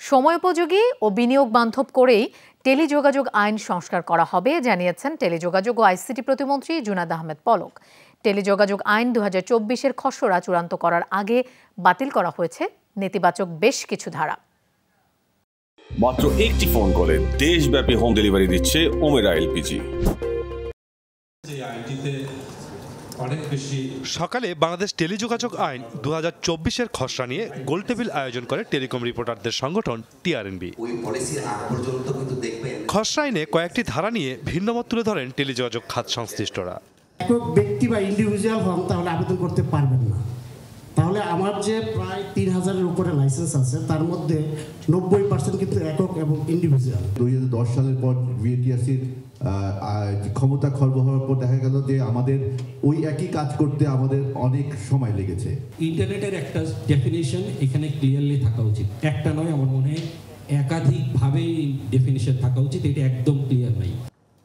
সময়োপযোগী ও বিনিয়োগ বান্ধব করেই টেলিযোগাযোগ আইন সংস্কার করা হবে জানিয়েছেন টেলিযোগাযোগ ও আইসিটি প্রতিমন্ত্রী জুনায়েদ আহমেদ পলক। টেলিযোগাযোগ আইন 2024-এর খসড়া চূড়ান্ত করার আগে বাতিল করা হয়েছে নেতিবাচক বেশ কিছু ধারা। মাত্র একটি ফোন কলে দেশব্যাপী হোম ডেলিভারি দিচ্ছে ওমেরা এলপিজি। সকালে বাংলাদেশ টেলিযোগাযোগ আইন 2024-এর খসড়া নিয়ে গোলটেবিল আয়োজন করে টেলিকম রিপোর্টারদের সংগঠন টিআরএনবি। খসড়া আইনে কয়েকটি ধারা নিয়ে ভিন্নমত তুলে ধরেন টেলিযোগাযোগ খাত সংশ্লিষ্টরা। ব্যক্তি বা ইন্ডিভিজুয়াল হন তাহলে আবেদন করতে পারবেন না। তাহলে আমার যে প্রায় 3000-এর উপরে লাইসেন্স আছে তার মধ্যে 90% কিন্তু একক এবং ইন্ডিভিজুয়াল। 2010 সালের পর বিটিআরসির ক্ষমতা খর্ব হওয়ার পর দেখা গেল যে আমাদের ওই একই কাজ করতে আমাদের অনেক সময় লেগেছে। ইন্টারনেটের একটা ডেফিনিশন এখানে ক্লিয়ারলি থাকা উচিত, একটা নয়, আমার মনে হয় একাধিকভাবে ডেফিনিশন থাকা উচিত, এটা একদম ক্লিয়ার নাই।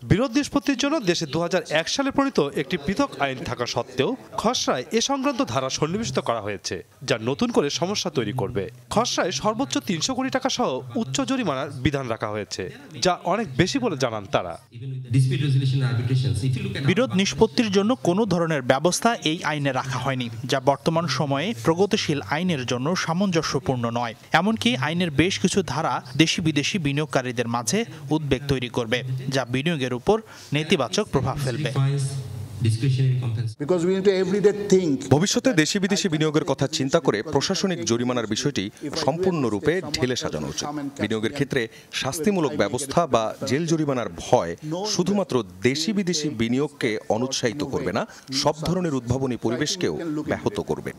বিরোধ নিষ্পত্তির জন্য দেশে 2001 সালে প্রণীত একটি পৃথক আইন থাকা সত্ত্বেও খসড়ায় এ সংক্রান্ত ধারা সন্নিবেশিত করা হয়েছে, যা নতুন করে সমস্যা তৈরি করবে। খসড়ায় সর্বোচ্চ 300 কোটি টাকা সহ উচ্চ জরিমানার বিধান রাখা হয়েছে, যা অনেক বেশি বলে জানান তারা। বিরোধ নিষ্পত্তির জন্য কোনো ধরনের ব্যবস্থা এই আইনে রাখা হয়নি, যা বর্তমান সময়ে প্রগতিশীল আইনের জন্য সামঞ্জস্যপূর্ণ নয়। এমনকি আইনের বেশ কিছু ধারা দেশি বিদেশি বিনিয়োগকারীদের মাঝে উদ্বেগ তৈরি করবে, যা বিনিয়োগের উপর নেতিবাচক প্রভাব ফেলবে। ভবিষ্যতে দেশি বিদেশি বিনিয়োগের কথা চিন্তা করে প্রশাসনিক জরিমানার বিষয়টি সম্পূর্ণরূপে ঢেলে সাজানো উচিত। বিনিয়োগের ক্ষেত্রে শাস্তিমূলক ব্যবস্থা বা জেল জরিমানার ভয় শুধুমাত্র দেশি বিদেশি বিনিয়োগকে অনুৎসাহিত করবে না, সব ধরনের উদ্ভাবনী পরিবেশকেও ব্যাহত করবে।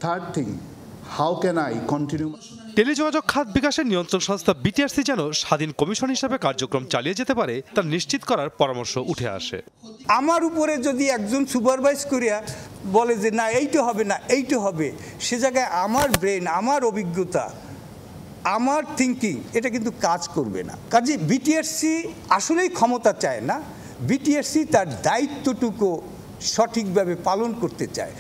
টেলিযোগাযোগ খাত বিকাশের নিয়ন্ত্রণ সংস্থা বিটিআরসি যেন স্বাধীন কমিশন হিসেবে কার্যক্রম চালিয়ে যেতে পারে তা নিশ্চিত করার পরামর্শ উঠে আসে। আমার উপরে যদি একজন সুপারভাইজ করিয়া বলে যে না এইটা হবে না এইটা হবে, সে জায়গায় আমার ব্রেন, আমার অভিজ্ঞতা, আমার থিঙ্কিং এটা কিন্তু কাজ করবে না। কাজে বিটিআরসি আসলেই ক্ষমতা চায় না, বিটিআরসি তার দায়িত্বটুকু সঠিকভাবে পালন করতে চায়।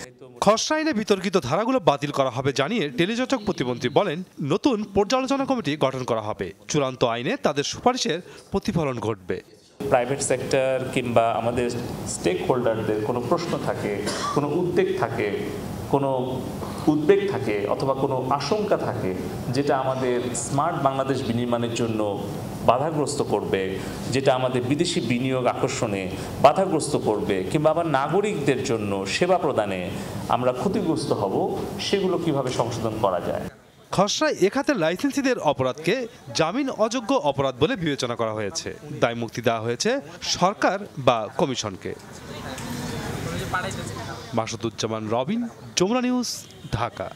খসড়া আইনে বিতর্কিত ধারাগুলো বাতিল করা হবে জানিয়ে টেলিযোগাযোগ প্রতিমন্ত্রী বলেন, নতুন পর্যালোচনা কমিটি গঠন করা হবে। চূড়ান্ত আইনে তাদের সুপারিশের প্রতিফলন ঘটবে। প্রাইভেট সেক্টর কিংবা আমাদের স্টেক হোল্ডারদের কোনো প্রশ্ন থাকে, কোনো উদ্বেগ থাকে অথবা কোনো আশঙ্কা থাকে, যেটা আমাদের স্মার্ট বাংলাদেশ বিনির্মাণের জন্য বাধাগ্রস্ত করবে, যেটা আমাদের বিদেশি বিনিয়োগ আকর্ষণে বাধাগ্রস্ত করবে, কিংবা আবার নাগরিকদের জন্য সেবা প্রদানে আমরা ক্ষতিগ্রস্ত হব, সেগুলো কিভাবে সংশোধন করা যায়। খসড়ায় এ খাতের লাইসেন্সিদের অপরাধকে জামিন অযোগ্য অপরাধ বলে বিবেচনা করা হয়েছে। দায় মুক্তি দেওয়া হয়েছে সরকার বা কমিশনকে। মাসুদুজ্জামান রবিন, যমুনা নিউজ, ঢাকা।